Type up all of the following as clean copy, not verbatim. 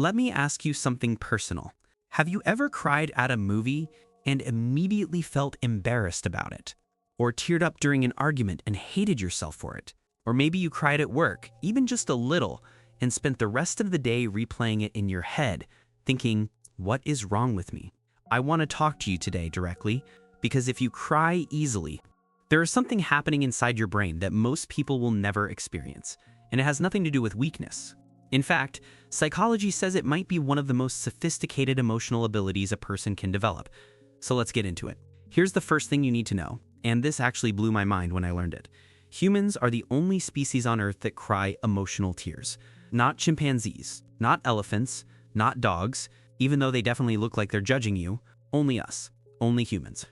Let me ask you something personal. Have you ever cried at a movie and immediately felt embarrassed about it? Or teared up during an argument and hated yourself for it? Or maybe you cried at work, even just a little, and spent the rest of the day replaying it in your head, thinking, what is wrong with me? I want to talk to you today directly, because if you cry easily, there is something happening inside your brain that most people will never experience, and it has nothing to do with weakness. In fact, psychology says it might be one of the most sophisticated emotional abilities a person can develop. So let's get into it. Here's the first thing you need to know, and this actually blew my mind when I learned it. Humans are the only species on Earth that cry emotional tears. Not chimpanzees, not elephants, not dogs, even though they definitely look like they're judging you. Only us, only humans.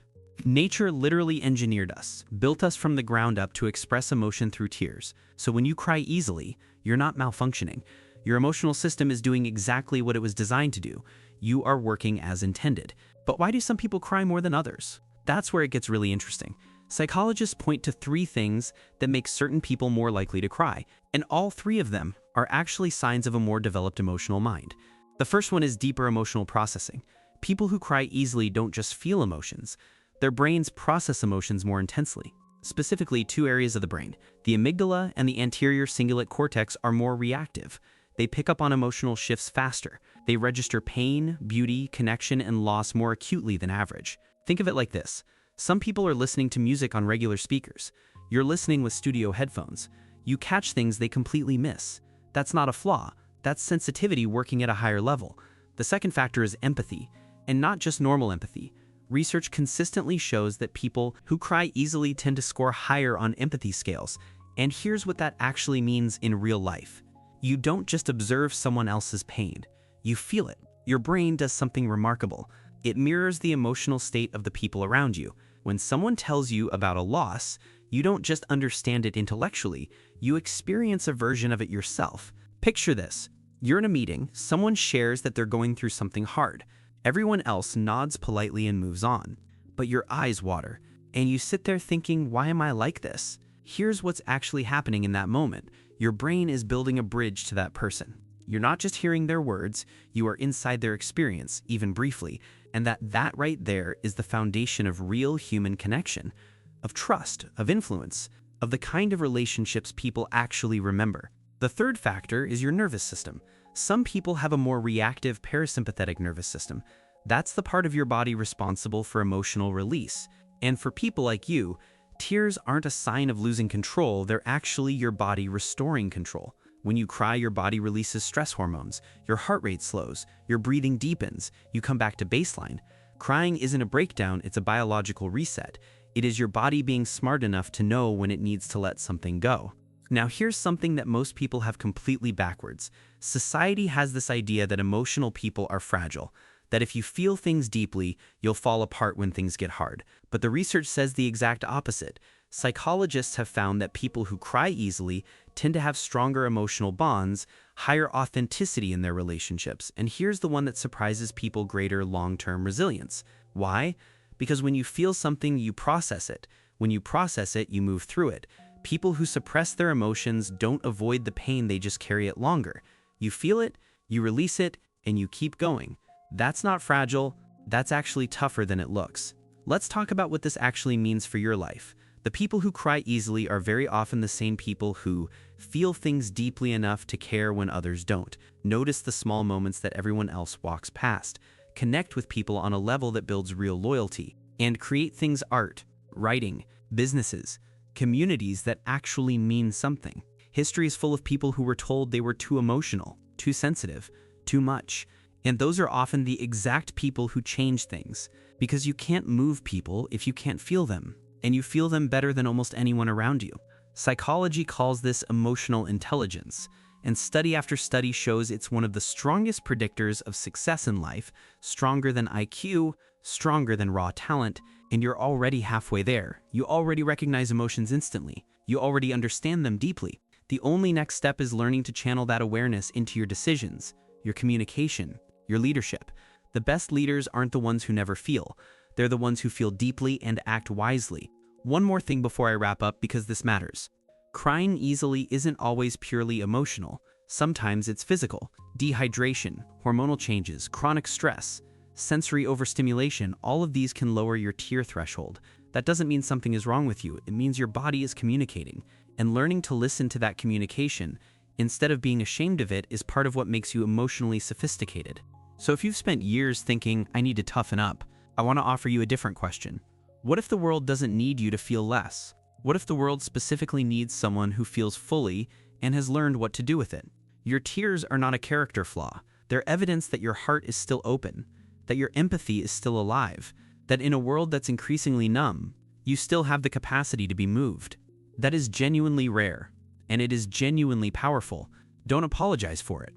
Nature literally engineered us, built us from the ground up to express emotion through tears. So when you cry easily, you're not malfunctioning. Your emotional system is doing exactly what it was designed to do. You are working as intended. But why do some people cry more than others? That's where it gets really interesting. Psychologists point to 3 things that make certain people more likely to cry, and all 3 of them are actually signs of a more developed emotional mind. The first one is deeper emotional processing. People who cry easily don't just feel emotions. Their brains process emotions more intensely. Specifically, 2 areas of the brain, the amygdala and the anterior cingulate cortex, are more reactive. They pick up on emotional shifts faster. They register pain, beauty, connection, and loss more acutely than average. Think of it like this. Some people are listening to music on regular speakers. You're listening with studio headphones. You catch things they completely miss. That's not a flaw. That's sensitivity working at a higher level. The second factor is empathy, and not just normal empathy. Research consistently shows that people who cry easily tend to score higher on empathy scales. And here's what that actually means in real life. You don't just observe someone else's pain. You feel it. Your brain does something remarkable. It mirrors the emotional state of the people around you. When someone tells you about a loss, you don't just understand it intellectually, you experience a version of it yourself. Picture this. You're in a meeting, someone shares that they're going through something hard. Everyone else nods politely and moves on. But your eyes water, and you sit there thinking, why am I like this? Here's what's actually happening in that moment. Your brain is building a bridge to that person. You're not just hearing their words, you are inside their experience, even briefly, and that right there is the foundation of real human connection, of trust, of influence, of the kind of relationships people actually remember. The third factor is your nervous system. Some people have a more reactive parasympathetic nervous system. That's the part of your body responsible for emotional release. And for people like you, tears aren't a sign of losing control, they're actually your body restoring control. When you cry, your body releases stress hormones, your heart rate slows, your breathing deepens, you come back to baseline. Crying isn't a breakdown, it's a biological reset. It is your body being smart enough to know when it needs to let something go. Now here's something that most people have completely backwards. Society has this idea that emotional people are fragile, that if you feel things deeply, you'll fall apart when things get hard. But the research says the exact opposite. Psychologists have found that people who cry easily tend to have stronger emotional bonds, higher authenticity in their relationships, and here's the one that surprises people: greater long-term resilience. Why? Because when you feel something, you process it. When you process it, you move through it. People who suppress their emotions don't avoid the pain, they just carry it longer. You feel it, you release it, and you keep going. That's not fragile, that's actually tougher than it looks. Let's talk about what this actually means for your life. The people who cry easily are very often the same people who feel things deeply enough to care when others don't. Notice the small moments that everyone else walks past. Connect with people on a level that builds real loyalty. And create things: art, writing, businesses, communities that actually mean something. History is full of people who were told they were too emotional, too sensitive, too much. And those are often the exact people who change things. Because you can't move people if you can't feel them. And you feel them better than almost anyone around you. Psychology calls this emotional intelligence, and study after study shows it's one of the strongest predictors of success in life, stronger than IQ, stronger than raw talent, and you're already halfway there. You already recognize emotions instantly. You already understand them deeply. The only next step is learning to channel that awareness into your decisions, your communication, your leadership. The best leaders aren't the ones who never feel. They're the ones who feel deeply and act wisely. One more thing before I wrap up, because this matters. Crying easily isn't always purely emotional. Sometimes it's physical, dehydration, hormonal changes, chronic stress, sensory overstimulation. All of these can lower your tear threshold. That doesn't mean something is wrong with you. It means your body is communicating, and learning to listen to that communication instead of being ashamed of it is part of what makes you emotionally sophisticated. So if you've spent years thinking, I need to toughen up, I want to offer you a different question. What if the world doesn't need you to feel less? What if the world specifically needs someone who feels fully and has learned what to do with it? Your tears are not a character flaw. They're evidence that your heart is still open, that your empathy is still alive, that in a world that's increasingly numb, you still have the capacity to be moved. That is genuinely rare, and it is genuinely powerful. Don't apologize for it.